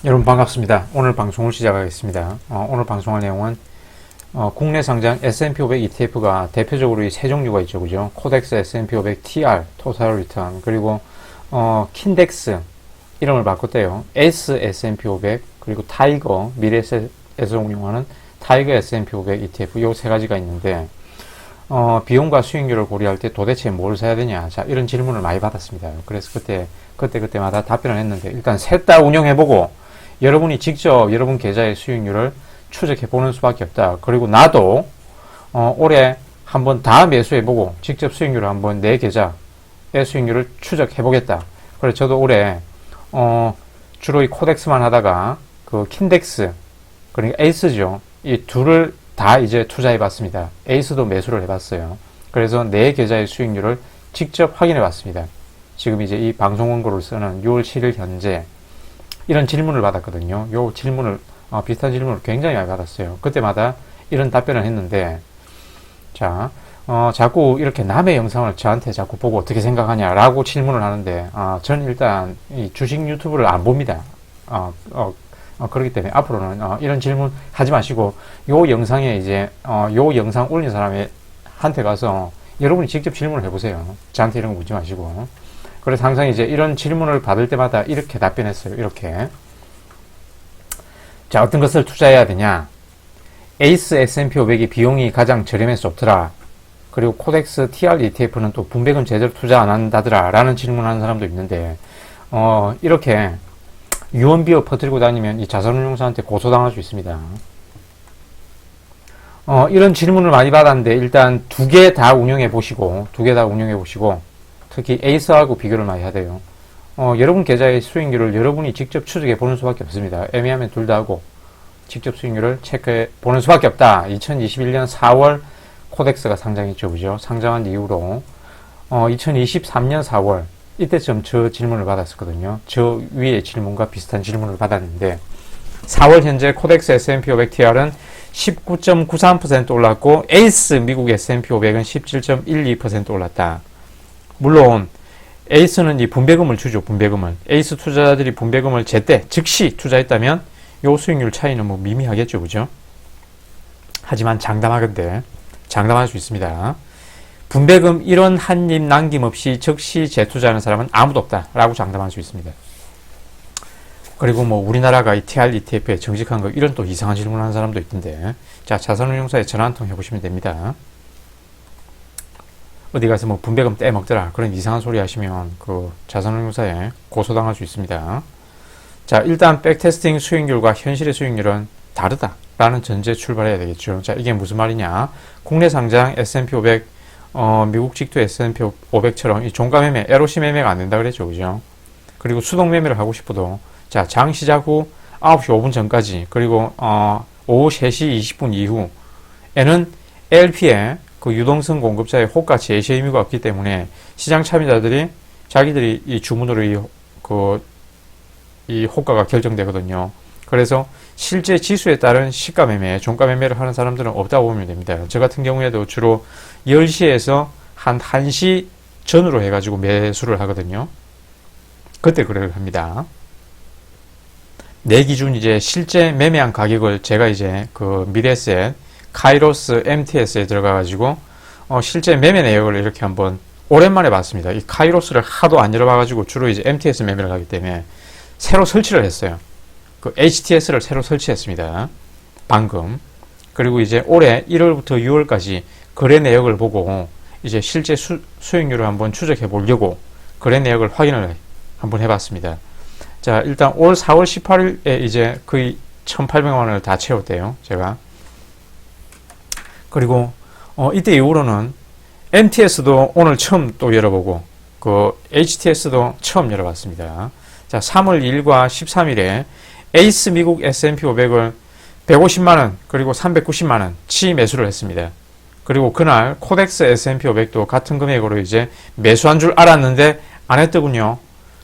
여러분 반갑습니다. 오늘 방송을 시작하겠습니다. 오늘 방송할 내용은 국내 상장 S&P 500 ETF가 대표적으로 이 세 종류가 있죠, 그죠? 코덱스 S&P 500 TR, Total Return, 그리고 킨덱스 이름을 바꿨대요. S S&P 500 그리고 타이거 미래에셋에서 운용하는 타이거 S&P 500 ETF 요 세 가지가 있는데 비용과 수익률을 고려할 때 도대체 뭘 사야 되냐? 자, 이런 질문을 많이 받았습니다. 그래서 그때마다 답변을 했는데 일단 셋 다 운영해보고 여러분이 직접 여러분 계좌의 수익률을 추적해 보는 수밖에 없다. 그리고 나도 올해 한번 다 매수해보고 직접 수익률을 한번 내 계좌의 수익률을 추적해 보겠다. 그래서 저도 올해 주로 이 코덱스만 하다가 그 킨덱스 그러니까 에이스죠. 이 둘을 다 이제 투자해 봤습니다. 에이스도 매수를 해봤어요. 그래서 내 계좌의 수익률을 직접 확인해 봤습니다. 지금 이제 이 방송 원고를 쓰는 6월 7일 현재 이런 질문을 받았거든요. 요 질문을 비슷한 질문을 굉장히 많이 받았어요. 그때마다 이런 답변을 했는데 자 자꾸 이렇게 남의 영상을 저한테 자꾸 보고 어떻게 생각하냐라고 질문을 하는데 저는 일단 이 주식 유튜브를 안 봅니다. 그렇기 때문에 앞으로는 이런 질문 하지 마시고 요 영상에 이제 요 영상 올린 사람한테 가서 여러분이 직접 질문을 해보세요. 저한테 이런 거 묻지 마시고. 그래서 항상 이제 이런 질문을 받을 때마다 이렇게 답변했어요. 이렇게. 자, 어떤 것을 투자해야 되냐? 에이스 S&P 500이 비용이 가장 저렴해서 좋더라. 그리고 코덱스 TR ETF는 또 분배금 제대로 투자 안 한다더라. 라는 질문하는 사람도 있는데, 이렇게 유언비어 퍼뜨리고 다니면 이 자산운용사한테 고소당할 수 있습니다. 이런 질문을 많이 받았는데, 일단 두 개 다 운영해 보시고, 특히 에이스하고 비교를 많이 하대요. 여러분 계좌의 수익률을 여러분이 직접 추적해 보는 수밖에 없습니다. 애매하면 둘 다 하고 직접 수익률을 체크해 보는 수밖에 없다. 2021년 4월 코덱스가 상장했죠, 그죠? 상장한 이후로 2023년 4월 이때쯤 저 질문을 받았었거든요. 저 위에 질문과 비슷한 질문을 받았는데 4월 현재 코덱스 S&P 500 TR은 19.93% 올랐고 에이스 미국 S&P 500은 17.12% 올랐다. 물론 에이스는 이 분배금을 주죠. 분배금을. 에이스 투자자들이 분배금을 제때 즉시 투자했다면 요 수익률 차이는 뭐 미미하겠죠. 그죠? 하지만 장담할 수 있습니다. 분배금 1원 한 입 남김없이 즉시 재투자하는 사람은 아무도 없다라고 장담할 수 있습니다. 그리고 뭐 우리나라가 이 TR ETF에 정직한 거 이런 또 이상한 질문하는 사람도 있던데 자, 자산운용사에 전화 한 통 해보시면 됩니다. 어디 가서 뭐 분배금 떼먹더라 그런 이상한 소리 하시면 그 자산운용사에 고소당할 수 있습니다. 자, 일단 백테스팅 수익률과 현실의 수익률은 다르다라는 전제 출발해야 되겠죠. 자, 이게 무슨 말이냐? 국내 상장 S&P 500 미국 직투 S&P 500처럼 이 종가 매매, LOC 매매가 안 된다 그랬죠, 그죠? 그리고 수동 매매를 하고 싶어도 자, 장 시작 후 9시 5분 전까지 그리고 오후 3시 20분 이후에는 LP에 그 유동성 공급자의 호가 제시 의무가 없기 때문에 시장 참여자들이 자기들이 이 주문으로 이 호가가 결정되거든요. 그래서 실제 지수에 따른 시가 매매, 종가 매매를 하는 사람들은 없다고 보면 됩니다. 저 같은 경우에도 주로 10시에서 한 1시 전으로 해가지고 매수를 하거든요. 그때 거래를 합니다. 내 기준 이제 실제 매매한 가격을 제가 이제 그 미래에셋 카이로스 MTS에 들어가가지고 실제 매매 내역을 이렇게 한번 오랜만에 봤습니다. 이 카이로스를 하도 안 열어봐가지고 주로 이제 MTS 매매를 하기 때문에 새로 설치를 했어요. 그 HTS를 새로 설치했습니다. 방금. 그리고 이제 올해 1월부터 6월까지 거래 내역을 보고 이제 실제 수익률을 한번 추적해 보려고 거래 내역을 확인을 한번 해봤습니다. 자, 일단 올 4월 18일에 이제 거의 1,800만 원을 다 채웠대요. 제가. 그리고 이때 이후로는 MTS도 오늘 처음 또 열어보고 그 HTS도 처음 열어봤습니다. 자, 3월 2일과 13일에 에이스 미국 S&P 500을 150만원 그리고 390만원 치 매수를 했습니다. 그리고 그날 코덱스 S&P 500도 같은 금액으로 이제 매수한 줄 알았는데 안 했더군요.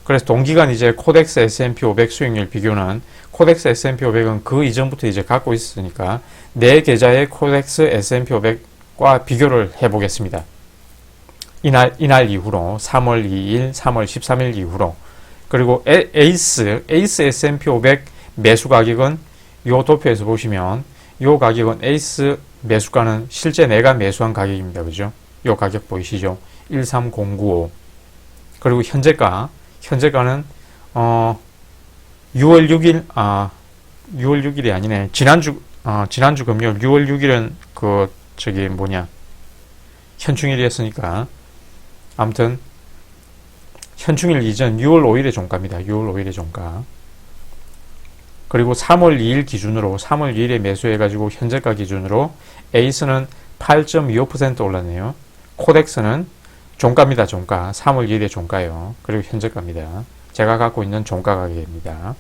그래서 동기간 이제 코덱스 S&P 500 수익률 비교는 코덱스 S&P 500은 그 이전부터 이제 갖고 있으니까 내 계좌의 코덱스 S&P 500과 비교를 해보겠습니다. 이날 이후로 3월 2일, 3월 13일 이후로 그리고 에이스 S&P 500 매수 가격은 요 도표에서 보시면 요 가격은 에이스 매수가는 실제 내가 매수한 가격입니다. 그죠? 요 가격 보이시죠? 13095. 그리고 현재가는 6월 6일 6월 6일이 아니네. 지난주 금요일 6월 6일은 현충일이었으니까 아무튼 현충일 이전 6월 5일의 종가입니다. 6월 5일의 종가. 그리고 3월 2일 기준으로 3월 2일에 매수해가지고 현재가 기준으로 에이스는 8.25% 올랐네요. 코덱스는 종가입니다. 종가. 3월 2일의 종가요. 그리고 현재가입니다. 제가 갖고 있는 종가 가격입니다.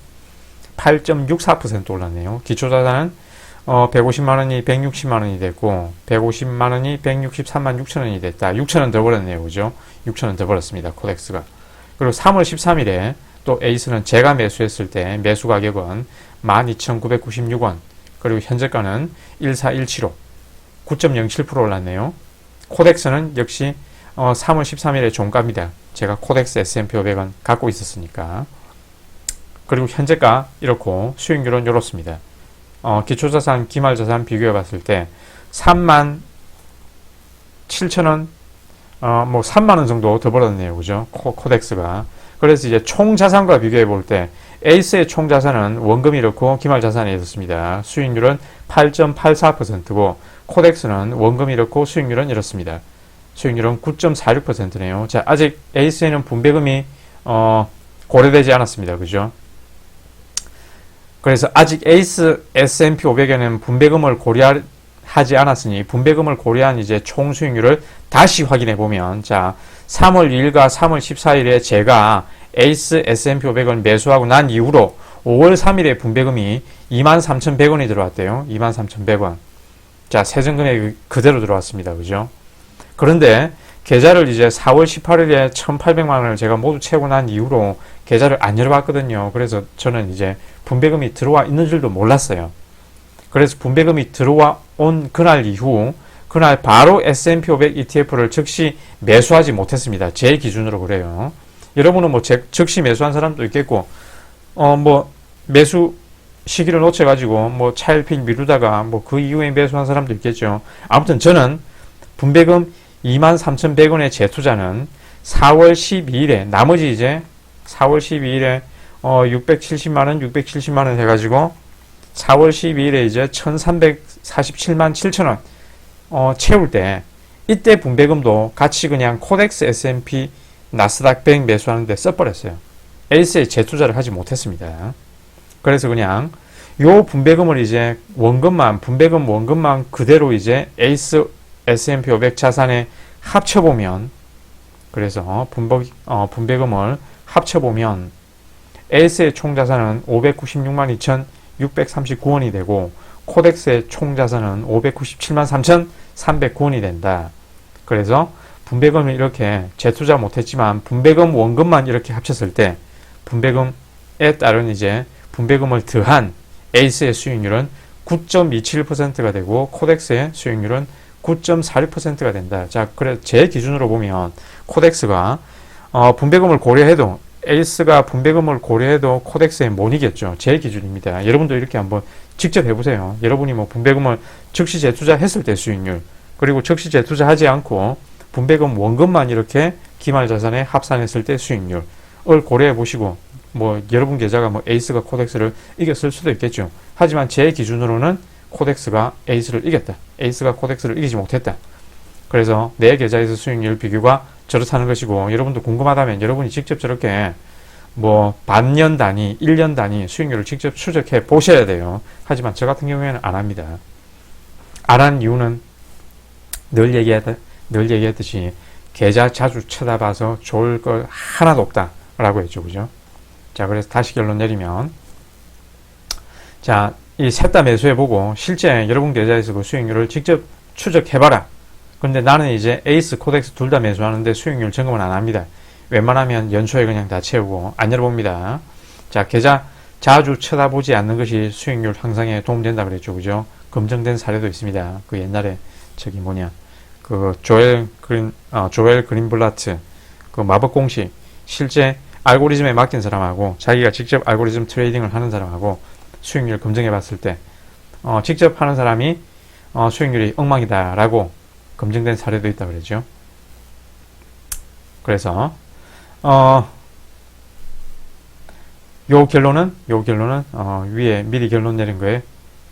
8.64% 올랐네요. 기초자산은 150만원이 160만원이 됐고 150만원이 163만 6천원이 됐다. 6천원 더 벌었네요. 그죠? 6천원 더 벌었습니다. 코덱스가. 그리고 3월 13일에 또 에이스는 제가 매수했을 때 매수 가격은 12,996원. 그리고 현재가는 14175. 9.07% 올랐네요. 코덱스는 역시 3월 13일에 종가입니다. 제가 코덱스 S&P 500은 갖고 있었으니까. 그리고 현재가 이렇고 수익률은 이렇습니다. 기초자산, 기말자산 비교해 봤을 때 3만 7천원, 3만원 정도 더 벌었네요. 그죠? 코덱스가. 그래서 이제 총자산과 비교해 볼 때 에이스의 총자산은 원금이 이렇고 기말자산이 이렇습니다. 수익률은 8.84%고 코덱스는 원금이 이렇고 수익률은 이렇습니다. 수익률은 9.46%네요. 자, 아직 에이스에는 분배금이 고려되지 않았습니다. 그죠? 그래서 아직 에이스 S&P 500에는 분배금을 고려하지 않았으니 분배금을 고려한 이제 총 수익률을 다시 확인해 보면, 자, 3월 2일과 3월 14일에 제가 에이스 S&P 500을 매수하고 난 이후로 5월 3일에 분배금이 23,100원이 들어왔대요. 23,100원. 자, 세전금액이 그대로 들어왔습니다. 그죠? 그런데 계좌를 이제 4월 18일에 1,800만 원을 제가 모두 채우고 난 이후로 계좌를 안 열어봤거든요. 그래서 저는 이제 분배금이 들어와 있는 줄도 몰랐어요. 그래서 분배금이 들어와 온 그날 이후 그날 바로 S&P 500 ETF를 즉시 매수하지 못했습니다. 제 기준으로 그래요. 여러분은 뭐 즉시 매수한 사람도 있겠고, 매수 시기를 놓쳐가지고 차일피일 미루다가 그 이후에 매수한 사람도 있겠죠. 아무튼 저는 분배금 23,100원의 재투자는 4월 12일에 나머지 이제 4월 12일에 670만원 670만원 해가지고 4월 12일에 이제 1347만 7천원 채울 때 이때 분배금도 같이 그냥 코덱스 S&P 나스닥 100 매수하는데 써버렸어요. 에이스에 재투자를 하지 못했습니다. 그래서 그냥 요 분배금을 이제 분배금 원금만 그대로 이제 에이스 S&P 500 자산에 합쳐보면, 그래서 분배금을 합쳐보면 에이스의 총자산은 596만 2,639원이 되고 코덱스의 총자산은 597만 3,309원이 된다. 그래서 분배금을 이렇게 재투자 못했지만 분배금 원금만 이렇게 합쳤을 때 분배금에 따른 이제 분배금을 더한 에이스의 수익률은 9.27%가 되고 코덱스의 수익률은 9.46%가 된다. 자, 그래 제 기준으로 보면 코덱스가 분배금을 고려해도 에이스가 분배금을 고려해도 코덱스에 못 이겼죠. 제 기준입니다. 여러분도 이렇게 한번 직접 해보세요. 여러분이 분배금을 즉시 재투자했을 때 수익률, 그리고 즉시 재투자하지 않고 분배금 원금만 이렇게 기말자산에 합산했을 때 수익률을 고려해 보시고, 여러분 계좌가 에이스가 코덱스를 이겼을 수도 있겠죠. 하지만 제 기준으로는 코덱스가 에이스를 이겼다. 에이스가 코덱스를 이기지 못했다. 그래서 내 계좌에서 수익률 비교가 저렇다는 것이고, 여러분도 궁금하다면 여러분이 직접 저렇게 반년 단위, 1년 단위 수익률을 직접 추적해 보셔야 돼요. 하지만 저 같은 경우에는 안 합니다. 안 한 이유는 늘 얘기했듯이 계좌 자주 쳐다봐서 좋을 거 하나도 없다 라고 했죠. 그죠? 자, 그래서 다시 결론 내리면, 자, 이 셋 다 매수해보고 실제 여러분 계좌에서 그 수익률을 직접 추적해봐라. 근데 나는 이제 에이스, 코덱스 둘 다 매수하는데 수익률 점검은 안 합니다. 웬만하면 연초에 그냥 다 채우고 안 열어봅니다. 자, 계좌 자주 쳐다보지 않는 것이 수익률 향상에 도움된다 그랬죠. 그죠? 검증된 사례도 있습니다. 그 옛날에 조엘 그린블라트 그 마법 공식, 실제 알고리즘에 맡긴 사람하고 자기가 직접 알고리즘 트레이딩을 하는 사람하고 수익률 검증해 봤을 때 직접 하는 사람이 수익률이 엉망이다라고 검증된 사례도 있다고 그러죠. 그래서 요 결론은 위에 미리 결론 내린 거에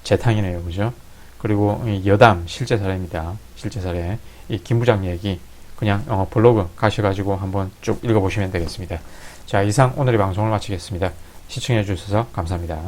재탕이네요. 그죠? 그리고 이 여담 실제 사례입니다. 실제 사례. 이 김 부장 얘기 그냥 블로그 가셔가지고 한번 쭉 읽어보시면 되겠습니다. 자, 이상 오늘의 방송을 마치겠습니다. 시청해 주셔서 감사합니다.